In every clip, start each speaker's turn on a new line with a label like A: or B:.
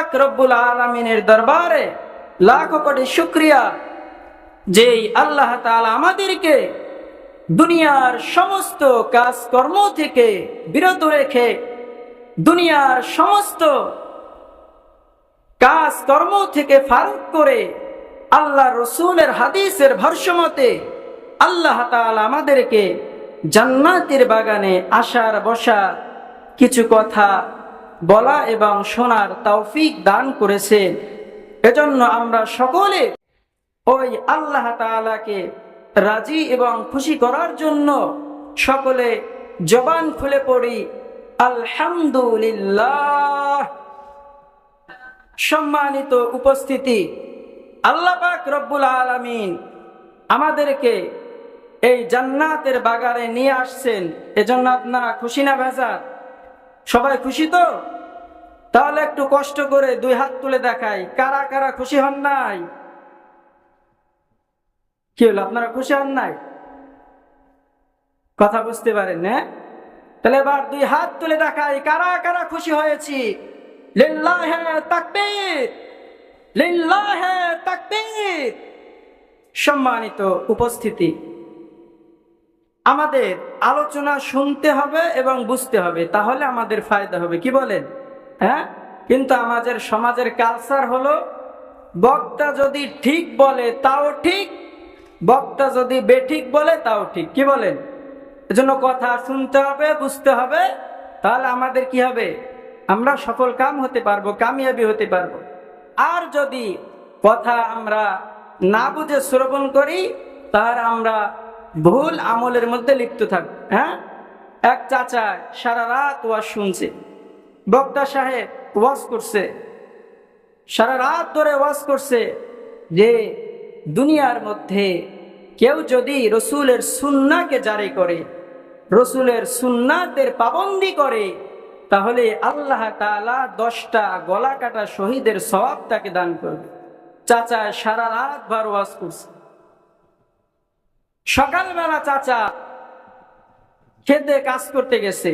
A: পাক রব্বুল আলামিনের দরবারে লাখো কোটি শুকরিয়া, যেই আল্লাহ তাআলা আমাদেরকে দুনিয়ার সমস্ত কাজকর্ম থেকে বিরত রেখে, দুনিয়ার সমস্ত কাজকর্ম থেকে ফারুক করে আল্লাহ রসুলের হাদিসের ভাষ্যমতে আল্লাহ তাআলা আমাদেরকে জান্নাতের বাগানে আসার বসার কিছু কথা বলা এবং শোনার তৌফিক দান করেছেন। এজন্য আমরা সকলে ওই আল্লাহ তাআলাকে রাজি এবং খুশি করার জন্য সকলে জবান খুলে পড়ি আলহামদুলিল্লাহ। সম্মানিত উপস্থিতি, আল্লাহ পাক রব্বুল আলামিন আমাদেরকে এই জান্নাতের বাগানে নিয়ে আসছেন, এজন্য আপনারা খুশি না বেজার? সবাই খুশি তো? তাহলে একটু কষ্ট করে দুই হাত তুলে দেখাই, কারা কারা খুশি হন নাই? কি হলো, আপনারা খুশি হন নাই? কথা বুঝতে পারেন না? তাহলে এবার দুই হাত তুলে দেখাই, কারা কারা খুশি হয়েছি? লিল্লাহে তাকবীর, লিল্লাহে তাকবীর। সম্মানিত উপস্থিতি, আমাদের আলোচনা শুনতে হবে এবং বুঝতে হবে, তাহলে আমাদের ফায়দা হবে। কি বলেন? হ্যাঁ, কিন্তু আমাদের সমাজের কালচার হলো বক্তা যদি ঠিক বলে তাও ঠিক, বক্তা যদি বেঠিক বলে তাও ঠিক। কি বলেন? এজন্য কথা শুনতে হবে, বুঝতে হবে, তাহলে আমাদের কি হবে? আমরা সফল কাম হতে পারবো, কামিয়াবি হতে পারবো। আর যদি কথা আমরা না বুঝে শ্রবণ করি, তাহলে আমরা ভুল আমলের মধ্যে লিপ্ত থাকবো। হ্যাঁ, এক চাচা সারা রাত ওয়াজ শুনছে, বক্তা সাহেব ওয়াজ করছে, সারা রাত ধরে ওয়াজ করছে যে দুনিয়ার মধ্যে কেউ যদি রসুলের সুন্নাহকে জারি করে, রসুলের সুন্নাতের পাবন্দি করে, তাহলে আল্লাহ তাআলা 10টা গলা কাটা শহীদের সওয়াব তাকে দান করবে। চাচা সারা রাত ভর ওয়াজ করছে। সকালবেলা চাচা খেতে কাজ করতে গেছে,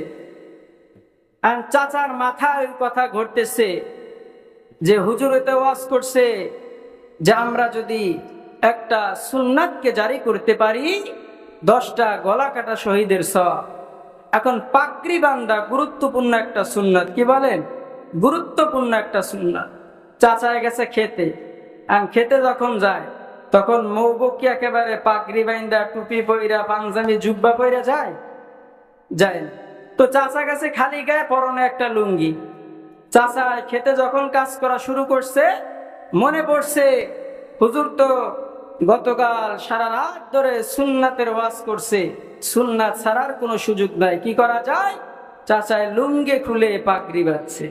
A: আর চাচার মাথায় কথা ঘটতেছে যে হুজুরেতে ওয়াজ করছে যে আমরা যদি একটা সুন্নাতকে জারি করতে পারি 10টা গলা কাটা শহীদের সওয়াব। এখন পাগড়ি বান্ধা গুরুত্বপূর্ণ একটা সুন্নাত। কি বলেন? গুরুত্বপূর্ণ একটা সুন্নাত। চাচায় গেছে খেতে, আর খেতে যখন যায় তখন মৌবক কি একেবারে পাগড়ি বান্ধা টুপি পইরা পাঞ্জাবি জুব্বা পইরা যায়? যায় না। তো চাচা গেছে খালি গায়ে, পরনে একটা লুঙ্গি। চাচা খেতে যখন কাজ করা শুরু করছে, মনে পড়ছে হুজুর তো গতকাল সারা রাত ধরে সুন্নাতের ওয়াজ করছে, সুন্নাত ছাড়ার কোনো সুযোগ নাই। কি করা যায়? চাচায় লুঙ্গি খুলে পাগড়ি বাঁধছে।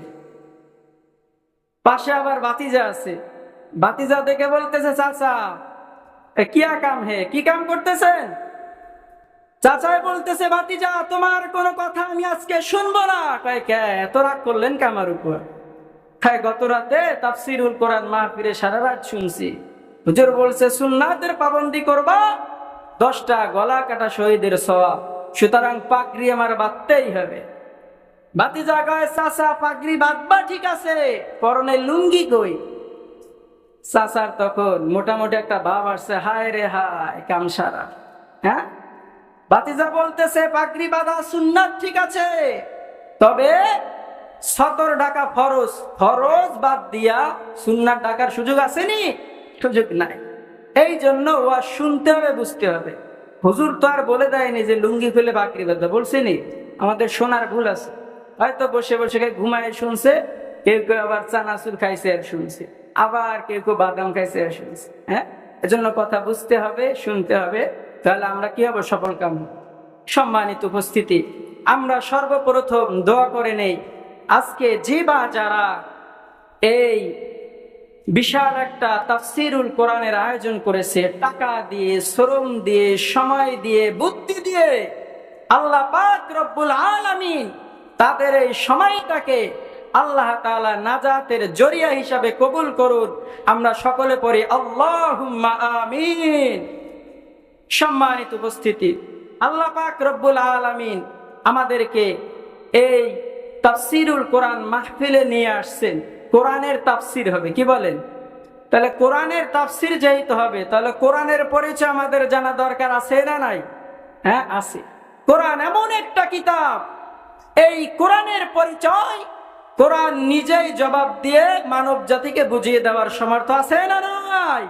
A: পাশে আবার বাতিজা আছে, বাতিজা দেখে বলতেছে, চাচা কিয়া কাম হে, কি কাম করতেছেন? চাচাই বলতেছে, বাতিজা তোমার কোনো কথা আমি আজকে শুনবো না। কয় কে এত রাগ করলেন কে আমার উপর? গত রাতে তাফসিরুল কোরআন মাহফিলে সারা রাত শুনছি, হুজুর বলছে সুন্নাতের পাবন্দি করবা, 10টা গলা কাটা শহীদের সওয়াব, সুতরাং পাগড়ি আমার বাঁধতেই হবে। বাতিজা কয়, চাচা পাগড়ি বাঁধবা ঠিক আছে, পরনে লুঙ্গি কই? চাচার তখন মোটামুটি একটা ভাব আসছে, হায় রে হায় কাম সারা। হ্যাঁ, বাতিজা বলতেছে পাগড়ি বাঁধা সুন্নাত ঠিক আছে, তবে সতর ঢাকা ফরজ, ফরজ বাদ দিয়া সুন্নাত ঢাকার সুযোগ আসেনি? সুযোগ নাই। এই জন্য ওয়াজ শুনতে হবে, বুঝতে হবে। হুজুর তো আর বলে দেয়নি যে লুঙ্গি খুলে পাগড়ি বাঁধা, বলছেনি? আমাদের শোনার ভুল আছে, হয়তো বসে বসে ঘুমায় শুনছে, কেউ কেউ আবার চানাচুর খাইছে আর শুনছে, আবার কেউ কেউ বাদাম খাইছে আর শুনছে। হ্যাঁ, এজন্য কথা বুঝতে হবে, শুনতে হবে, তাহলে আমরা কি হবো? সফল কাম। সম্মানিত উপস্থিতি, আমরা সর্বপ্রথম দোয়া করে নেই, আজকে যে বা যারা এই বিশাল একটা তাফসিরুল কোরআনের আয়োজন করেছে, টাকা দিয়ে, শ্রম দিয়ে, সময় দিয়ে, বুদ্ধি দিয়ে, আল্লাহ পাক রব্বুল আলামিন তাদের এই সময়টাকে আল্লাহ তাআলা নাজাতের জরিয়া হিসাবে কবুল করুন। আমরা সকলে পড়ি আল্লাহুম্মা আমিন। সম্মানিত উপস্থিতি, আল্লাহ পাক রব্বুল আলামিন আমাদেরকে এই তাফসিরুল কোরআন মাহফিলে নিয়ে আসছেন। কোরআনের তাফসির হবে, কি বলেন? তাহলে কোরআনের তাফসির যেহেতু হবে, তাহলে কোরআনের পরিচয় আমাদের জানা দরকার আছে না নাই? হ্যাঁ, আছে। কোরআন এমন একটা কিতাব, এই কোরআনের পরিচয় কোরআন নিজেই জবাব দিয়ে মানব জাতিকে বুঝিয়ে দেওয়ার সমর্থ আছে না নাই?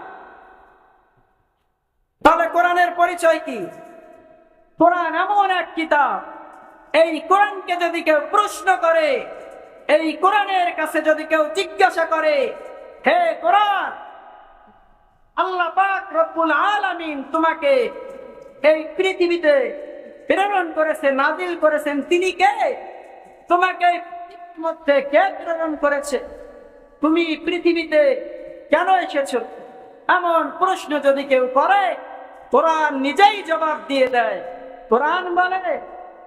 A: তাহলে কোরআনের পরিচয় কি? কোরআন এমন এক কিতাব, এই কোরআনকে যদি কেউ প্রশ্ন করে, এই কোরআনের কাছে যদি কেউ জিজ্ঞাসা করে, হে কোরআন, আল্লাহ পাক রব্বুল আলামিন তোমাকে এই পৃথিবীতে প্রেরণ করেছে, নাজিল করেছেন, তিনি কে? তোমাকে পৃথিবীর মধ্যে কে প্রেরণ করেছে? তুমি পৃথিবীতে কেন এসেছো? এমন প্রশ্ন যদি কেউ করে, কোরআন নিজেই জবাব দিয়ে দেয়। কোরআন বলে,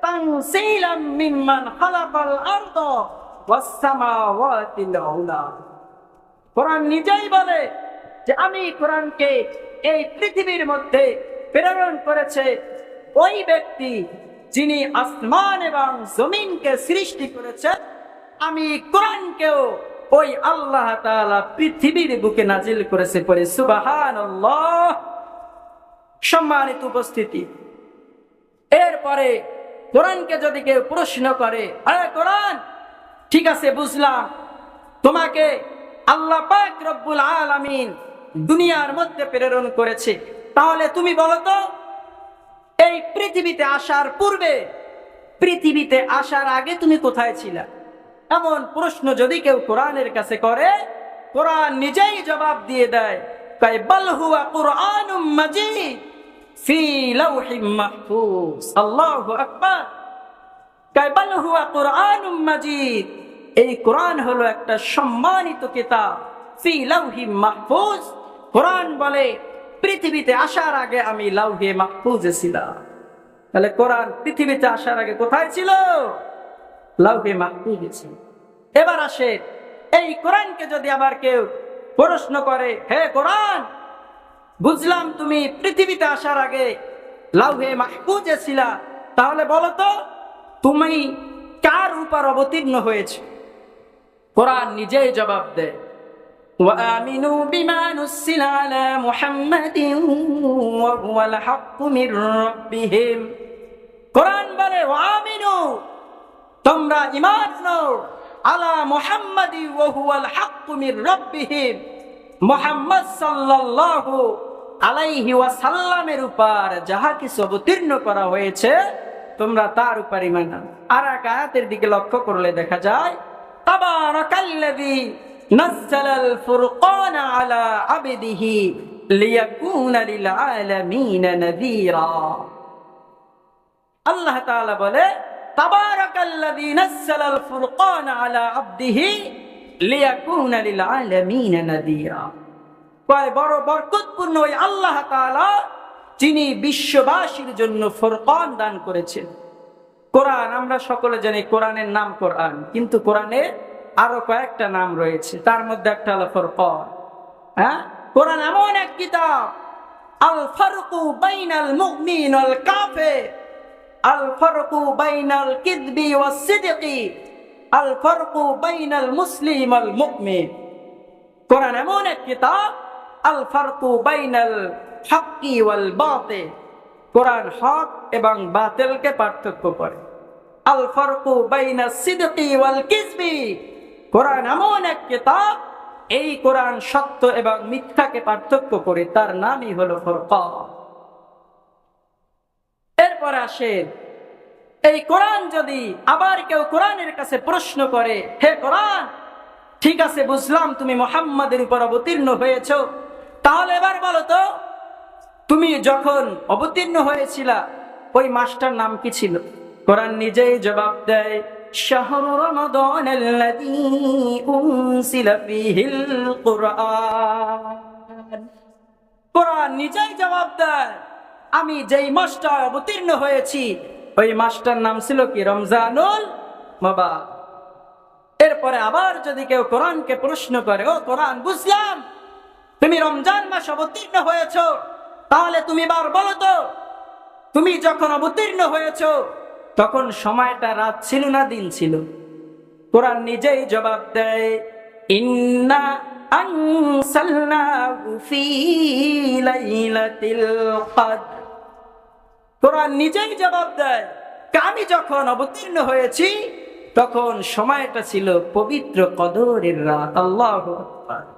A: তানসীলাম মিম্মান খালাকাল আরদ ওয়াস সামাওয়াতিল উলা। কোরআন নিজেই বলে যে আমি কোরআনকে এই পৃথিবীর মধ্যে প্রেরণ করেছে ওই ব্যক্তি যিনি আসমান এবং জমিনকে সৃষ্টি করেছে। আমি কোরআনকেও ওই আল্লাহ তাআলা পৃথিবীর বুকে নাজিল করেছে। পড়ে সুবহানাল্লাহ। সম্মানিত উপস্থিতি, এরপরে কোরআনকে যদি কেউ প্রশ্ন করে, আরে কোরআন, ঠিক আছে বুঝলাম তোমাকে আল্লাহ পাক রব্বুল আলামিন দুনিয়ার মধ্যে প্রেরণ করেছে, তাহলে তুমি বলো তো এই পৃথিবীতে আসার পূর্বে, পৃথিবীতে আসার আগে তুমি কোথায় ছিলা? এমন প্রশ্ন যদি কেউ কোরআনের কাছে করে, কোরআন নিজেই জবাব দিয়ে দেয়, কয় বাল হুয়া কুরআনুম মাজিদ ফি লাউহিম মাহফুজ। আল্লাহু আকবার। কয় বাল হুয়া কুরআনুম মাজিদ, এই কোরআন হলো একটা সম্মানিত কিতাব, ফি লাউহিম মাহফুজ। কোরআন বলে পৃথিবীতে আসার আগে আমি লাউহে মাহফুজে ছিলাম। তাহলে কোরআন পৃথিবীতে আসার আগে কোথায় ছিল? লাউহে মাহফুজে ছিল। এবার আসে, এই কোরআনকে যদি আবার কেউ প্রশ্ন করে, হে কোরআন, বুঝলাম তুমি পৃথিবীতে আসার আগে লাউহে মাহফুজে ছিলা, তাহলে বলো তো তুমি কার উপর অবতীর্ণ হয়েছে? কোরআন নিজেই জবাব দেয়, وآمنوا بما نزل على محمد وهو الحق من ربهم। কোরআন বলে, ওয়ামিনু, তোমরা ঈমান আনো, আলা মুহাম্মাদি ওয়া হুয়াল হাক্কু মির রাব্বিহিম, মুহাম্মদ সাল্লাল্লাহু আলাইহি ওয়াসাল্লামের উপর যাহা কিছু অবতীর্ণ করা হয়েছে তোমরা তার উপর ঈমান আনো। আর এক আয়াতের দিকে লক্ষ্য করলে দেখা যায়, তাবারাকাল্লাযী নাযালাল ফুরকান আলা আবদিহি লিয়াকুনা লিল আলামিন নাযীরা। আল্লাহ তাআলা বলে, তাবারাকাল্লাযী নাযালাল ফুরকান আলা আবদিহি লিয়াকুনা লিল আলামিন নাযীরা। কয় বড় বরকতপূর্ণ ওই আল্লাহ তাআলা যিনি বিশ্ববাসীর জন্য ফুরকান দান করেছেন। কোরআন আমরা সকলে জানি, কোরআনের নাম কোরআন, কিন্তু কোরআনের আরো কয়েকটা নাম রয়েছে, তার মধ্যে একটা হলো ফুরকান। হ্যাঁ, কোরআন এমন এক কিতাব, আল ফারকু বাইনাল মুমিন ওয়াল কাফির, আল ফারকু বাইনাল কিযবি ওয়াস সিদকি, আল ফারকু বাইনাল মুসলিম ওয়াল মুমিন। কোরআন এমন এক কিতাব, আল ফারকু বাইনাল হাক্কি ওয়াল বাতিল, কোরআন হক এবং বাতিলকে পার্থক্য করে। আল ফারকু বাইনাস সিদকি ওয়াল কিযবি, কোরআন এমন এক কিতাব, এই কোরআন সত্য এবং মিথ্যাকে পার্থক্য করে, তার নামই হলো ফুরকান। এরপর আসেন, এই কোরআন যদি আবার কেউ কোরআনের কাছে প্রশ্ন করে, হে কোরআন, ঠিক আছে বুঝলাম তুমি মুহাম্মাদের উপর অবতীর্ণ হয়েছো, তাহলে এবার বলো তো তুমি যখন অবতীর্ণ হয়েছিলা ওই মাসটার নাম কি ছিল? কোরআন নিজেই জবাব দেয়, শাহরু রমাদানাল্লাযী উনজিলা ফীহিল কুরআন। কোরআন নিজেই জবাব দেয়, আমি যেই মাসটা অবতীর্ণ হয়েছি ওই মাসটার নাম ছিল কি? রমজানুল মুবারক। এরপরে আবার যদি কেউ কোরআনকে প্রশ্ন করে, ও কোরআন, বুঝলাম তুমি রমজান মাস অবতীর্ণ হয়েছো, তাহলে তুমি এবার বলো তো তুমি যখন অবতীর্ণ হয়েছো তখন সময়টা রাত ছিল না দিন ছিল? কোরআন নিজেই জবাব দেয়, ইন্না আনসালনাহু ফি লাইলাতিল কদর। কোরআন নিজেই জবাব দেয়, আমি যখন অবতীর্ণ হয়েছি তখন সময়টা ছিল পবিত্র কদরের রাত। আল্লাহু আকবার।